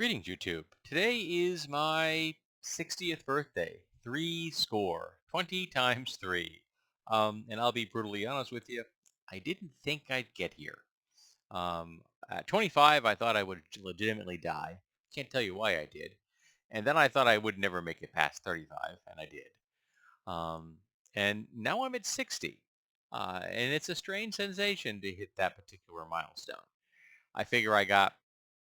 Greetings, YouTube. Today is my 60th birthday. Three score. 20 times 3. And I'll be brutally honest with you, I didn't think I'd get here. At 25, I thought I would legitimately die. Can't tell you why I did. And then I thought I would never make it past 35, and I did. Um, and now I'm at 60. And it's a strange sensation to hit that particular milestone. I figure I got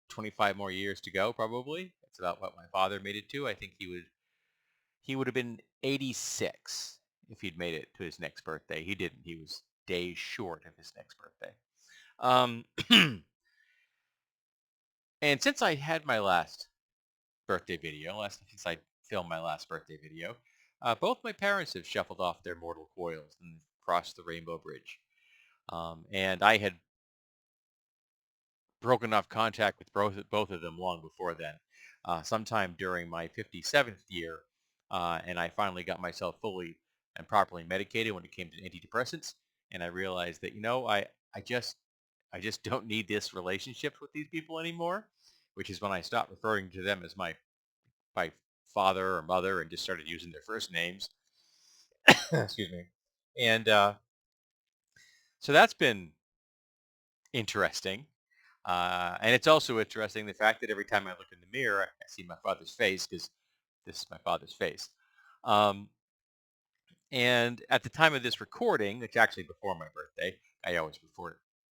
25 more years to go, probably. That's about what my father made it to. I think he would have been 86 if he'd made it to his next birthday. He didn't. He was days short of his next birthday. Um, and since I had my last birthday video, since I filmed my last birthday video, both my parents have shuffled off their mortal coils and crossed the Rainbow Bridge. And I had broken off contact with both of them long before then. Sometime during my 57th year, and I finally got myself fully and properly medicated when it came to antidepressants, and I realized that I just don't need this relationship with these people anymore, which is when I stopped referring to them as my father or mother and just started using their first names. Excuse me. And so that's been interesting. And it's also interesting the fact that every time I look in the mirror, I see my father's face because this is my father's face. Um, and at the time of this recording, it's actually before my birthday. I always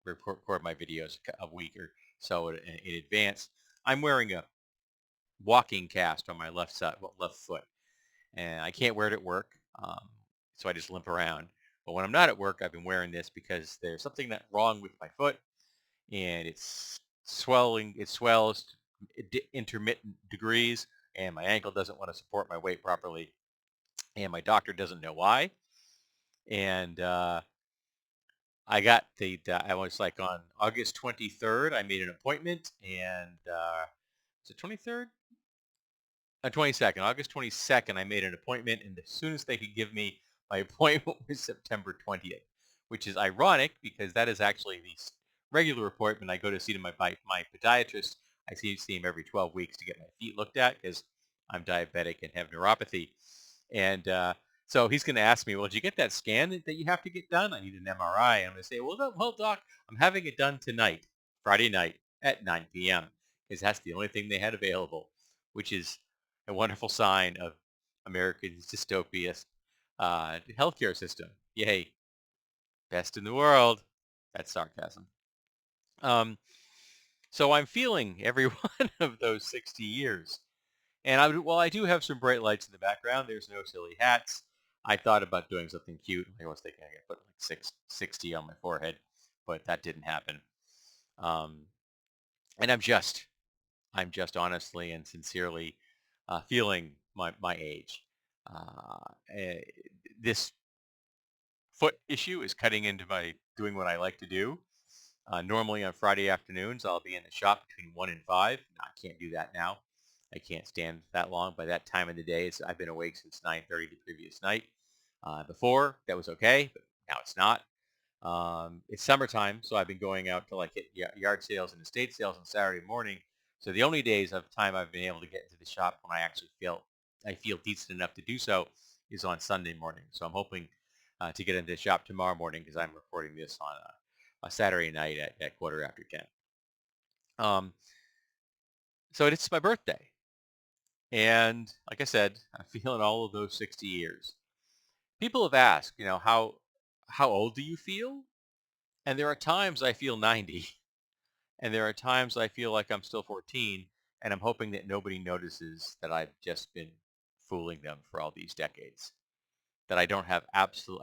record my videos a week or so in advance. I'm wearing a walking cast on my left foot, and I can't wear it at work, so I just limp around. But when I'm not at work, I've been wearing this because there's something that wrong with my foot, and it's swelling. It swells to intermittent degrees, and my ankle doesn't want to support my weight properly, and my doctor doesn't know why. And I got I was like on August 23rd, I made an appointment, and is it 23rd? 22nd, August 22nd, I made an appointment, and as soon as they could give me my appointment was September 20th, which is ironic because that is actually the regular appointment I go to see to my podiatrist. I see him every 12 weeks to get my feet looked at because I'm diabetic and have neuropathy. And so he's going to ask me, well, did you get that scan that you have to get done? I need an MRI. And I'm going to say, well, no, well, doc, I'm having it done tonight, Friday night at 9 p.m. because that's the only thing they had available, which is a wonderful sign of America's dystopian healthcare system. Yay, best in the world. That's sarcasm. Um, so I'm feeling every one of those 60 years. And while I do have some bright lights in the background, there's no silly hats. I thought about doing something cute. I was thinking I could put like 60 on my forehead, but that didn't happen. Um, and I'm just honestly and sincerely feeling my age. Eh, this foot issue is cutting into my doing what I like to do. Normally on Friday afternoons, I'll be in the shop between 1 and 5. No, I can't do that now. I can't stand that long. By that time of the day, I've been awake since 9:30 the previous night. Before, that was okay, but now it's not. It's summertime, so I've been going out to like hit yard sales and estate sales on Saturday morning. So the only days of time I've been able to get into the shop when I feel decent enough to do so is on Sunday morning. So I'm hoping to get into the shop tomorrow morning because I'm recording this on a Saturday night at quarter after 10. Um, so it's my birthday, and like I said, I'm feeling all of those 60 years. People have asked, how old do you feel? And there are times I feel 90. And there are times I feel like I'm still 14, and I'm hoping that nobody notices that I've just been fooling them for all these decades. That I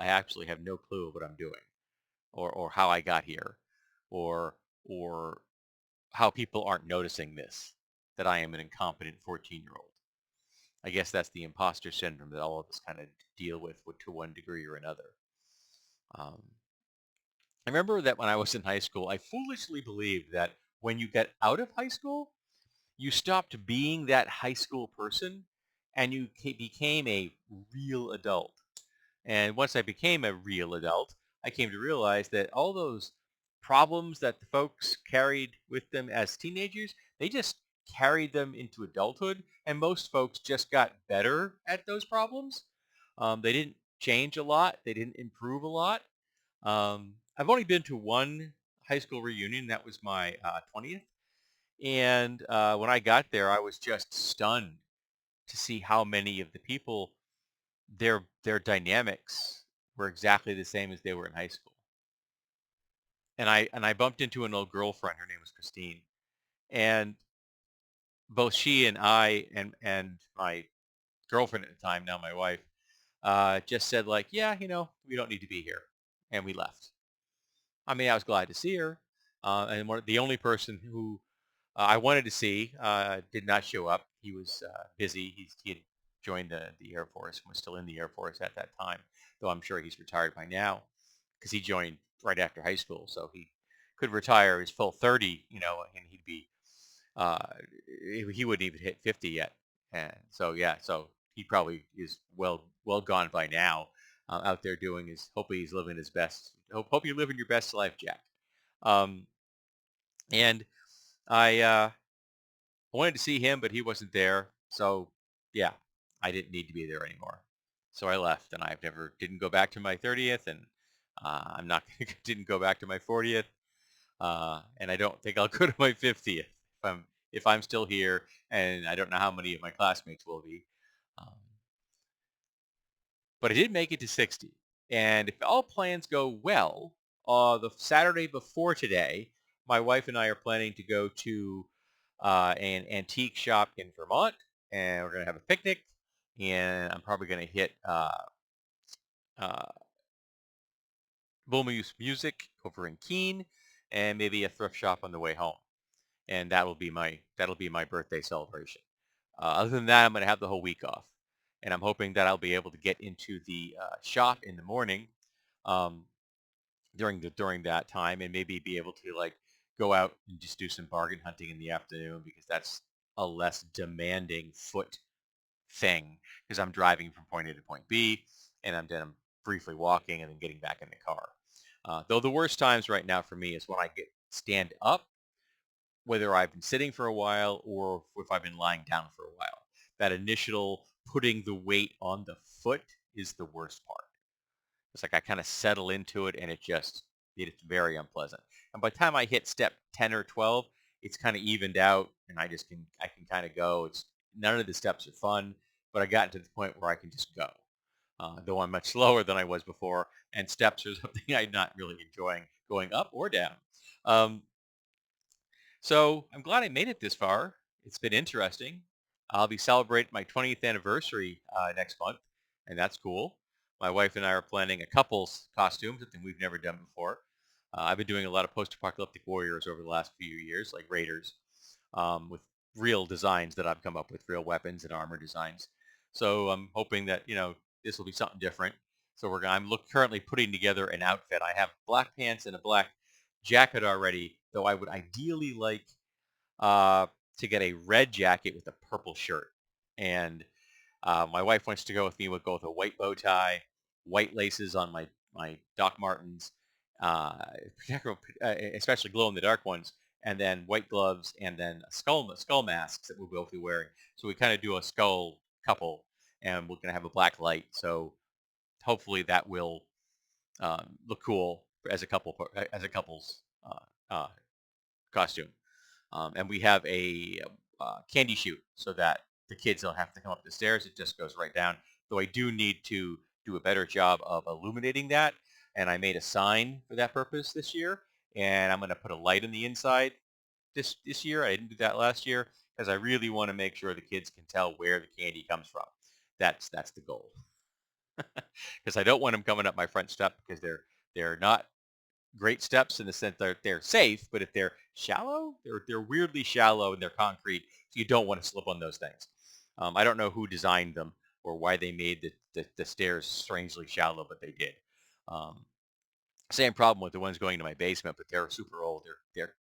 actually have no clue what I'm doing, or how I got here, or or how people aren't noticing this, that I am an incompetent 14-year-old. I guess that's the imposter syndrome that all of us kind of deal with to one degree or another. Um, I remember that when I was in high school, I foolishly believed that when you get out of high school, you stopped being that high school person and you became a real adult. And once I became a real adult, I came to realize that all those problems that the folks carried with them as teenagers, they just carried them into adulthood, and most folks just got better at those problems. They didn't change a lot. They didn't improve a lot. I've only been to one high school reunion. That was my 20th. And when I got there, I was just stunned to see how many of the people, their dynamics were exactly the same as they were in high school. And I bumped into an old girlfriend. Her name was Christine, and both she and I and my girlfriend at the time, now my wife, just said like, yeah, we don't need to be here, and we left. I mean, I was glad to see her, and the only person who I wanted to see did not show up. He was busy. He had joined the Air Force and was still in the Air Force at that time, though I'm sure he's retired by now because he joined right after high school, so he could retire his full 30, and he'd be uh, he wouldn't even hit 50 yet. And so yeah, so he probably is well gone by now, out there doing his. Hopefully he's living his best. Hope you're living your best life, Jack. Um, and I wanted to see him, but he wasn't there. So yeah, I didn't need to be there anymore. So I left, and I've never didn't go back to my 30th, and I'm not didn't go back to my 40th, and I don't think I'll go to my 50th if I'm still here, and I don't know how many of my classmates will be. Um, but I did make it to 60, and if all plans go well, the Saturday before today, my wife and I are planning to go to an antique shop in Vermont, and we're gonna have a picnic. And I'm probably gonna hit uh, Bull Music over in Keene, and maybe a thrift shop on the way home. And that'll be my birthday celebration. Other than that, I'm gonna have the whole week off, and I'm hoping that I'll be able to get into the shop in the morning, um, during that time, and maybe be able to like go out and just do some bargain hunting in the afternoon because that's a less demanding foot thing because I'm driving from point A to point B, and I'm briefly walking and then getting back in the car. Though the worst times right now for me is when I get stand up, whether I've been sitting for a while or if I've been lying down for a while. That initial putting the weight on the foot is the worst part. It's like I kind of settle into it, and it's very unpleasant. And by the time I hit step 10 or 12, it's kind of evened out, and I can kind of go. It's none of the steps are fun, but I got to the point where I can just go. Though I'm much slower than I was before, and steps are something I'm not really enjoying going up or down. Um, so I'm glad I made it this far. It's been interesting. I'll be celebrating my 20th anniversary next month, and that's cool. My wife and I are planning a couple's costume, something we've never done before. I've been doing a lot of post-apocalyptic warriors over the last few years, like raiders, with real designs that I've come up with, real weapons and armor designs. So I'm hoping that this will be something different. So currently putting together an outfit. I have black pants and a black jacket already, though I would ideally like uh, to get a red jacket with a purple shirt. And my wife wants to go with me. We'll go with a white bow tie, white laces on my Doc Martens, uh, especially glow in the dark ones, and then white gloves, and then skull masks that we'll both be wearing. So we kind of do a skull couple, and we're gonna have a black light. So hopefully that will look cool as a couple's costume. And we have a candy chute so that the kids don't have to come up the stairs. It just goes right down. Though I do need to do a better job of illuminating that. And I made a sign for that purpose this year. And I'm going to put a light on the inside this year. I didn't do that last year because I really want to make sure the kids can tell where the candy comes from. That's the goal. Because I don't want them coming up my front step because they're not great steps in the sense they're safe, but if they're shallow, they're weirdly shallow and they're concrete, so you don't want to slip on those things. I don't know who designed them or why they made the stairs strangely shallow, but they did. Um, Same problem with the ones going to my basement, but they're super old. They're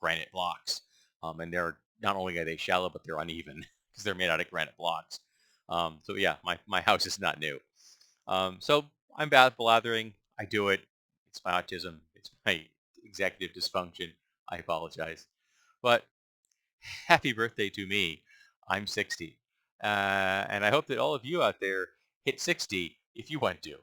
granite blocks, and they're not only are they shallow, but they're uneven because they're made out of granite blocks. So yeah, my house is not new. So I'm bad blathering. I do it. It's my autism. It's my executive dysfunction. I apologize. But Happy birthday to me. I'm 60. And I hope that all of you out there hit 60 if you want to.